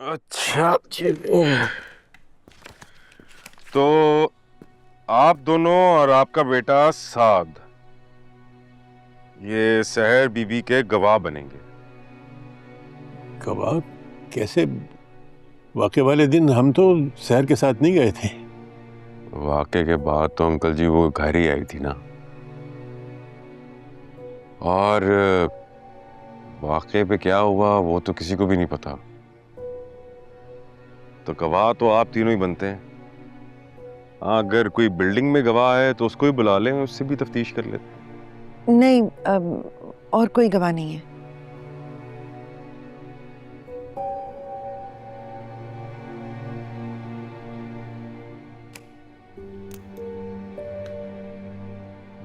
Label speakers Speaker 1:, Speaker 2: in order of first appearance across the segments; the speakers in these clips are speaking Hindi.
Speaker 1: अच्छा जी। तो आप दोनों और आपका बेटा साद ये सहर बीबी के गवाह बनेंगे।
Speaker 2: गवाह? कैसे? वाकई वाले दिन हम तो शहर के साथ नहीं गए थे।
Speaker 1: वाकये के बाद तो अंकल जी वो घर ही आई थी ना, और वाकये पे क्या हुआ वो तो किसी को भी नहीं पता। तो गवाह तो आप तीनों ही बनते हैं। हाँ, अगर कोई बिल्डिंग में गवाह है तो उसको ही बुला लें, उससे भी तफ्तीश कर लेते हैं।
Speaker 3: नहीं, और कोई गवाह नहीं है।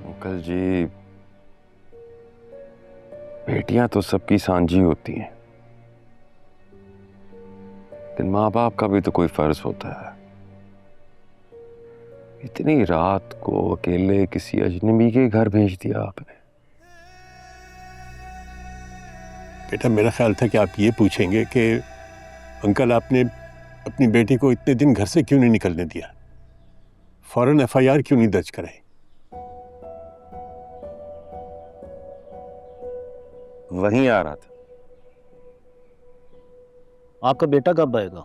Speaker 1: अंकल जी, बेटियां तो सबकी सांझी होती हैं, लेकिन माँ बाप का भी तो कोई फर्ज होता है। इतनी रात को अकेले किसी अजनबी के घर भेज दिया आपने।
Speaker 2: बेटा, मेरा ख्याल था कि आप ये पूछेंगे कि अंकल आपने अपनी बेटी को इतने दिन घर से क्यों नहीं निकलने दिया, फौरन एफआईआर क्यों नहीं दर्ज कराई।
Speaker 1: वहीं आ रहा था।
Speaker 4: आपका बेटा कब आएगा?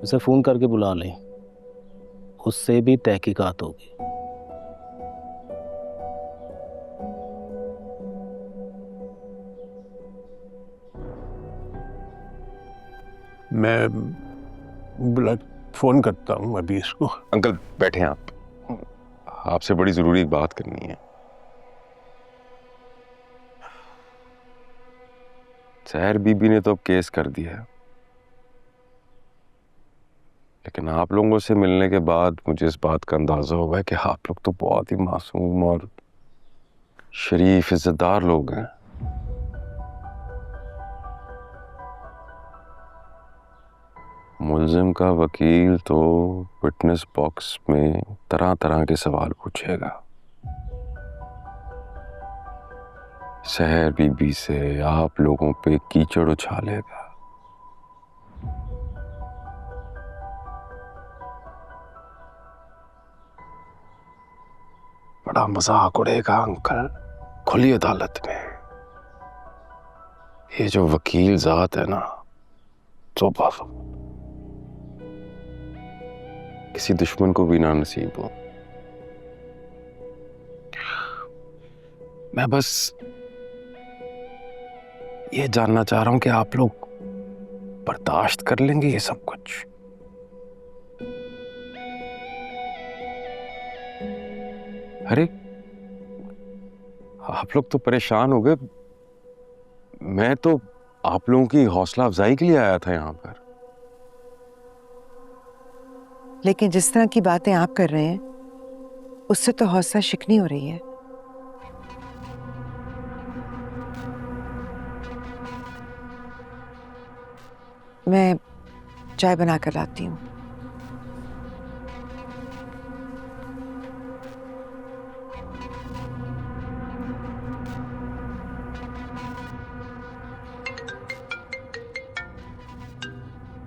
Speaker 4: उसे फोन करके बुला लें, उससे भी तहकीकात होगी।
Speaker 2: मैं फोन करता हूँ अभी इसको।
Speaker 1: अंकल बैठे हैं आप, आपसे बड़ी जरूरी एक बात करनी है। सहर बीबी ने तो अब केस कर दिया है, लेकिन आप लोगों से मिलने के बाद मुझे इस बात का अंदाजा हुआ है कि आप लोग तो बहुत ही मासूम और शरीफ इज्जतदार लोग हैं। मुल्जिम का वकील तो विटनेस बॉक्स में तरह तरह के सवाल पूछेगा। सहर बीबी से आप लोगों पे कीचड़ उछालेगा। बड़ा मजाक उड़ेगा अंकल खुली अदालत में। ये जो वकील जात है ना, तो किसी दुश्मन को भी ना नसीब हो। मैं बस ये जानना चाह रहा हूं कि आप लोग बर्दाश्त कर लेंगे ये सब कुछ। अरे आप लोग तो परेशान हो गए, मैं तो आप लोगों की हौसला अफजाई के लिए आया था यहां पर।
Speaker 3: लेकिन जिस तरह की बातें आप कर रहे हैं उससे तो हौसला शिकनी हो रही है। मैं चाय बना कर लाती हूँ।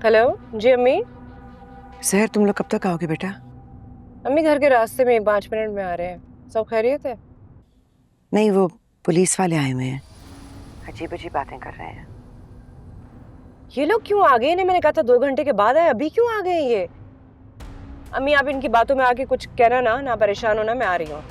Speaker 5: हेलो जी अम्मी।
Speaker 3: सहर, तुम लोग कब तक आओगे बेटा?
Speaker 5: अम्मी घर के रास्ते में 5 मिनट में आ रहे हैं। सब खैरियत है?
Speaker 3: नहीं, वो पुलिस वाले आए हुए हैं, अजीब अजीब बातें कर रहे हैं।
Speaker 5: ये लोग क्यों आ गए? मैंने कहा था 2 घंटे के बाद आए, अभी क्यों आ गए ये? अम्मी आप इनकी बातों में आके कुछ कहना ना परेशान होना, मैं आ रही हूँ।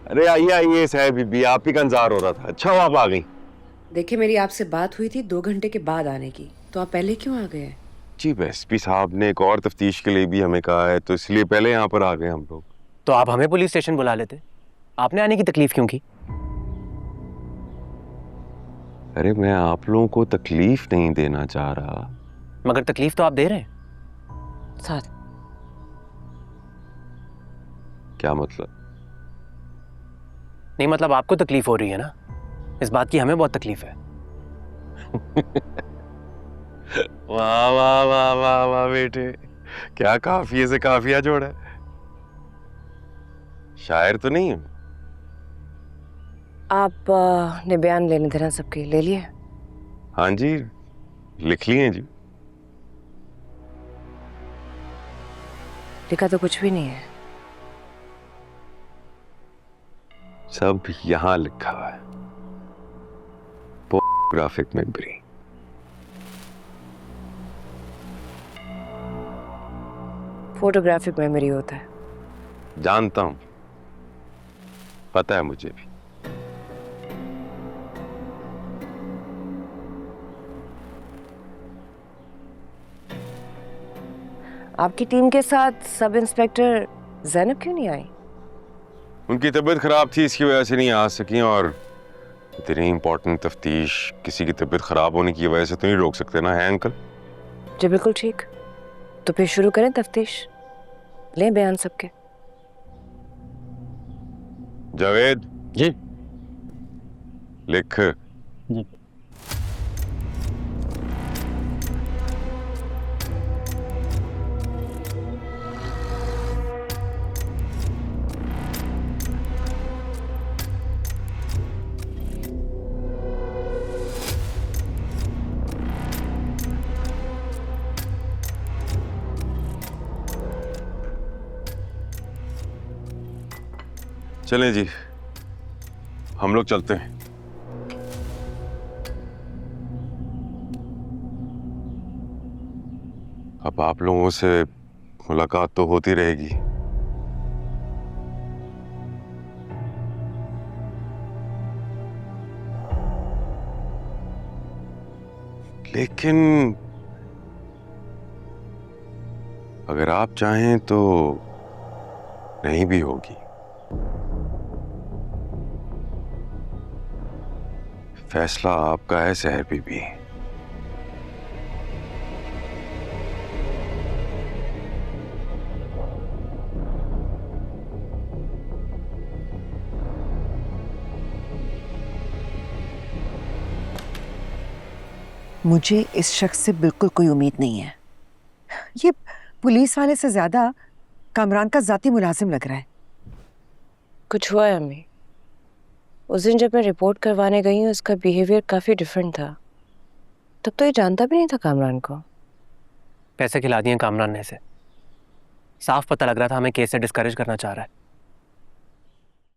Speaker 1: अरे आइए आइए सहर बीबी, आप ही का इंतजार हो रहा था। अच्छा हुआ आप आ गई।
Speaker 3: देखिए, मेरी आपसे बात हुई थी 2 घंटे के बाद आने की, तो आप पहले क्यों आ गए?
Speaker 1: जी एसपी साहब ने एक और तफ्तीश के लिए भी हमें कहा है, तो इसलिए पहले यहाँ पर आ गए हम लोग।
Speaker 6: तो आप हमें पुलिस स्टेशन बुला लेते, आपने आने की तकलीफ क्यों की?
Speaker 1: अरे मैं आप लोगों को तकलीफ नहीं देना चाह रहा।
Speaker 6: मगर तकलीफ तो आप दे रहे हैं।
Speaker 5: साथ
Speaker 1: क्या मतलब?
Speaker 6: नहीं मतलब आपको तकलीफ हो रही है ना, इस बात की हमें बहुत तकलीफ है।
Speaker 1: वाह वाह वाह वाह वाह बेटे, क्या काफिये से काफिया जोड़ा है। शायर तो नहीं हूं।
Speaker 5: आप ने बयान लेने देना सबके ले लिए?
Speaker 1: हाँ जी, लिख लिए जी।
Speaker 5: लिखा तो कुछ भी नहीं है।
Speaker 1: सब यहां लिखा हुआ है। Photographic memory.
Speaker 5: फोटोग्राफिक मेमोरी होता है।
Speaker 1: जानता हूं, पता है मुझे भी।
Speaker 5: आपकी टीम के साथ सब इंस्पेक्टर जैनब क्यों नहीं आई?
Speaker 1: उनकी तबीयत खराब थी, इसकी वजह से नहीं आ सकी। और इतनी इंपॉर्टेंट तफ्तीश किसी की तबीयत खराब होने की वजह से तो नहीं रोक सकते ना, है अंकल?
Speaker 5: जी बिल्कुल ठीक। तो फिर शुरू करें तफ्तीश, लें बयान सबके।
Speaker 1: जावेद
Speaker 4: जी
Speaker 1: लिख।
Speaker 4: जी।
Speaker 1: चलें जी, हम लोग चलते हैं। अब आप लोगों से मुलाकात तो होती रहेगी, लेकिन अगर आप चाहें तो नहीं भी होगी। फैसला आपका है सहर बीबी।
Speaker 3: मुझे इस शख्स से बिल्कुल कोई उम्मीद नहीं है। ये पुलिस वाले से ज्यादा कामरान का जाती मुलाजिम लग रहा है।
Speaker 5: कुछ हुआ है अम्मी? उस दिन जब मैं रिपोर्ट करवाने गई हूँ, उसका बिहेवियर काफी डिफरेंट था। तब तो ये जानता भी नहीं था कामरान को।
Speaker 6: पैसे खिला दिए कामरान ने इसे, साफ पता लग रहा था हमें केस से डिस्करेज करना चाह रहा है।